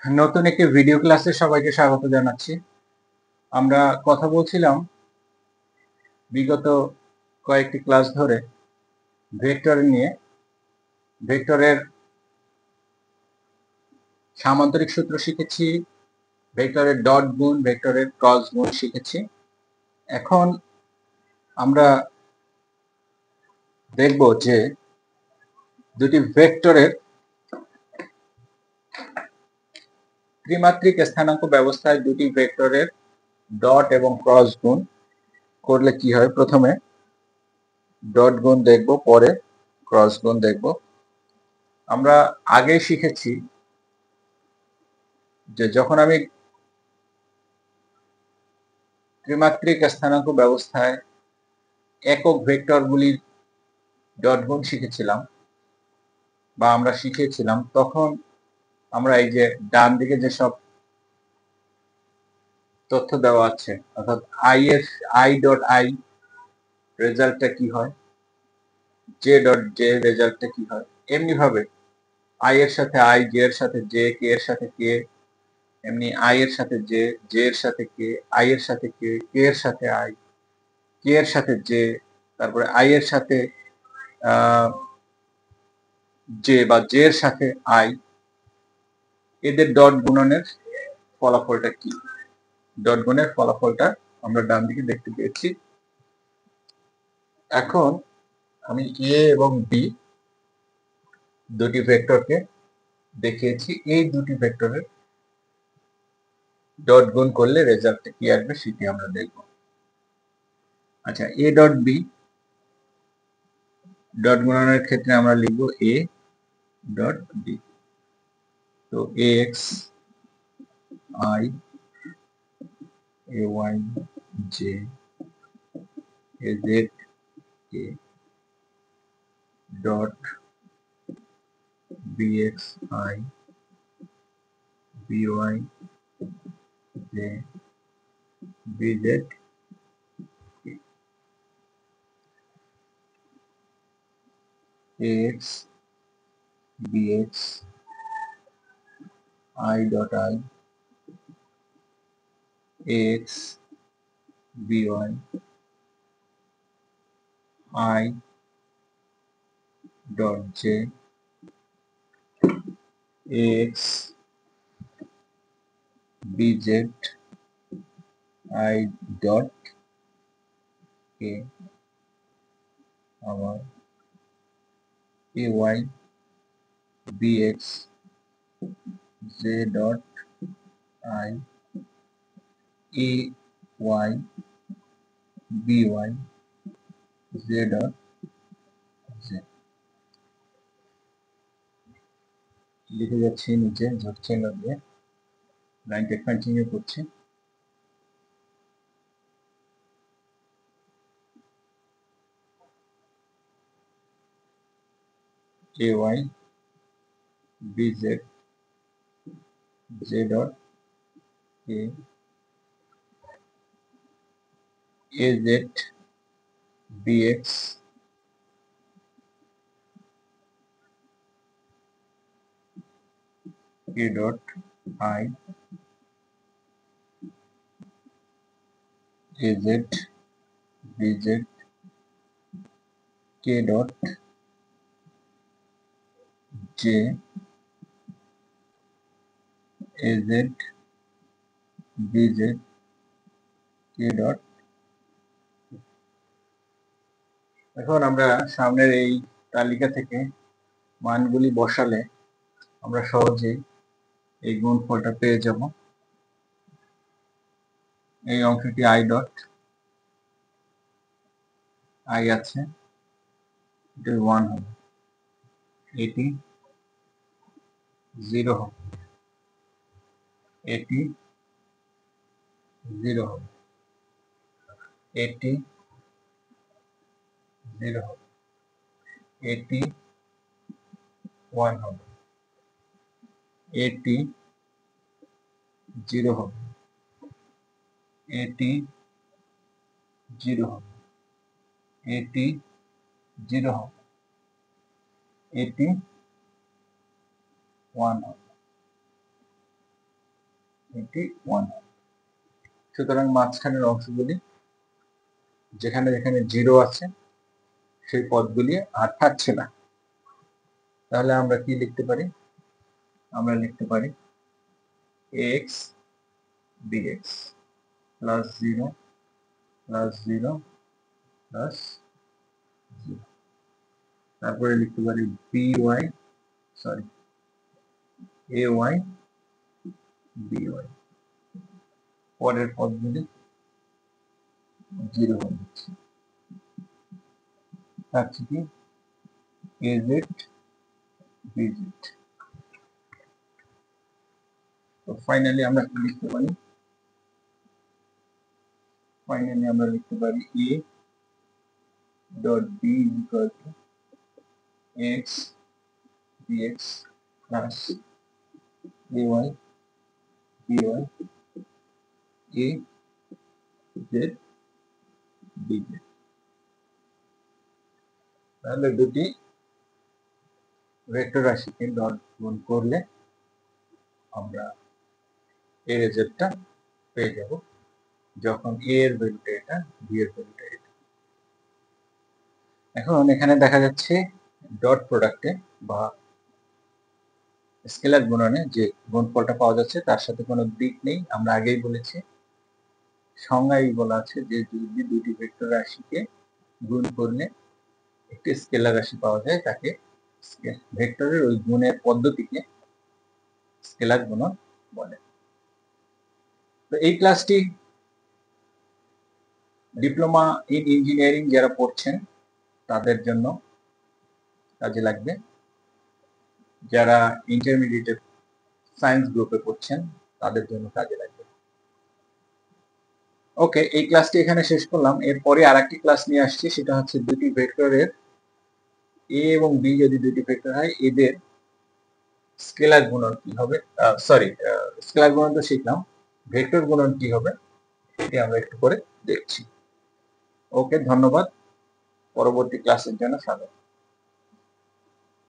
নতুন একটি ভিডিও ক্লাসে সবাইকে স্বাগত জানাচ্ছি। আমরা কথা বলছিলাম বিগত কয়েকটি ক্লাস ধরে ভেক্টর নিয়ে। ভেক্টরের সামান্তরিক সূত্র শিখেছি, ভেক্টরের ডট গুণ, ভেক্টরের ক্রস গুণ শিখেছি। এখন আমরা দেখব যে দুটি ভেক্টরের ত্রিমাত্রিক স্থানাঙ্ক ব্যবস্থায় দুটি ভেক্টরের ডট এবং ক্রস গুণ করলে কি হয়। প্রথমে ডট গুণ দেখব, পরে ক্রস গুণ দেখব। আমরা আগেই শিখেছি যে যখন আমি ত্রিমাত্রিক স্থানাঙ্ক ব্যবস্থায় একক ভেক্টরগুলির ডট গুণ শিখেছিলাম বা আমরা শিখেছিলাম, তখন আমরা এই যে ডান দিকে যেসব তথ্য দেওয়া আছে, অর্থাৎ আই ডট আই রেজাল্টটা কি হয়, জে ডট জে রেজাল্টটা কি হয়, এমনি ভাবে আই এর সাথে আই, জে এর সাথে জে, কে এর সাথে কে, এমনি আই এর সাথে জে, জে এর সাথে কে, আই এর সাথে কে, কে এর সাথে আই, কে এর সাথে জে, তারপরে আই এর সাথে জে বা জে এর সাথে আই, এদের ডট গুণনের ফলাফলটা কি। ডট গুণের ফলাফলটা আমরা ডান দিকে দেখতে পেয়েছি। এখন আমি এ এবং বি দুটি ভেক্টরকে দেখিয়েছি, এই দুটি ভেক্টরের ডট গুণ করলে রেজাল্টটা কি আসবে সেটি আমরা দেখব। আচ্ছা, এ ডট বি ডট গুণনের ক্ষেত্রে আমরা লিখব এ ডট বি। তো A X I, A Y J, A Z K dot B X I, B Y J, B Z K. ax bx I dot I, ax by I dot j, ax bz I dot k, আবার ay bx j dot I, ay by z dot z। লিখে যাচ্ছি নিচে যোগ চিহ্ন দিয়ে, লাইনটা continue করছি। ay bz j dot k, az bx k dot I, az bz k dot j, az bz k dot। এখন আমরা সামনের এই তালিকা থেকে মানগুলি বসালে আমরা সহজেই এই গুণফলটা পেয়ে যাব। এই অংশটি আই ডট আই আছে, এটি 1 হবে, এটি 0 হবে, এটি 0 হবে, এটি 0 হবে, এটি 1 হবে, এটি 0 হবে, এটি 0 হবে, এটি 0 হবে, এটি 1 হবে। 21। সুতরাং মাঝখানের অংশগুলি যেখানে যেখানে 0 আছে সেই পদগুলি আর থাকছে না। তাহলে আমরা কি লিখতে পারি? আমরা লিখতে পারি x dx plus 0 plus 0 plus 0। তারপরে লিখতে পারি ay by পরের পদগুলি 0 হয়ে যাচ্ছে। থাকছে কি az bz। তো ফাইনালি আমরা কি লিখতে পারি? a dot b is equal to x dx plus ay by a z bz। তাহলে দুটি ভেক্টর রাশিকে ডট গুণ করলে আমরা এর রেজাল্টটা পেয়ে যাব, যখন a এর ভ্যালুটা এটা, b এর ভ্যালুটা এটা। এখন এখানে দেখা যাচ্ছে ডট প্রোডাক্টে বা স্কেলার গুণনে যে গুণফলটা পাওয়া যাচ্ছে তার সাথে কোনো দিক নেই। আমরা আগেই বলেছি, সংজ্ঞায় বলা আছে যে যদি দুটি ভেক্টর রাশিকে গুণ করলে একটি স্কেলার রাশি পাওয়া যায় তাকে ভেক্টরের ওই গুণের পদ্ধতিকে স্কেলার গুণন বলে। তো এই ক্লাসটি ডিপ্লোমা ইন ইঞ্জিনিয়ারিং যারা পড়ছেন তাদের জন্য কাজে লাগবে, যারা ইন্টারমিডিয়েট সায়েন্স গ্রুপে পড়ছেন তাদের জন্য কাজে লাগবে। ওকে, এই ক্লাসটি এখানে শেষ করলাম। এরপরে আরেকটি ক্লাস নিয়ে আসছি, সেটা হচ্ছে দুটি ভেক্টরের a এবং b যদি দুটি ভেক্টর হয় এদের স্কেলার গুণন কি হবে। স্কেলার গুণন তো শিখলাম, ভেক্টর গুণন কি হবে এটি আমরা একটু করে দেখছি। ওকে, ধন্যবাদ। পরবর্তী ক্লাসের জন্য স্বাগত।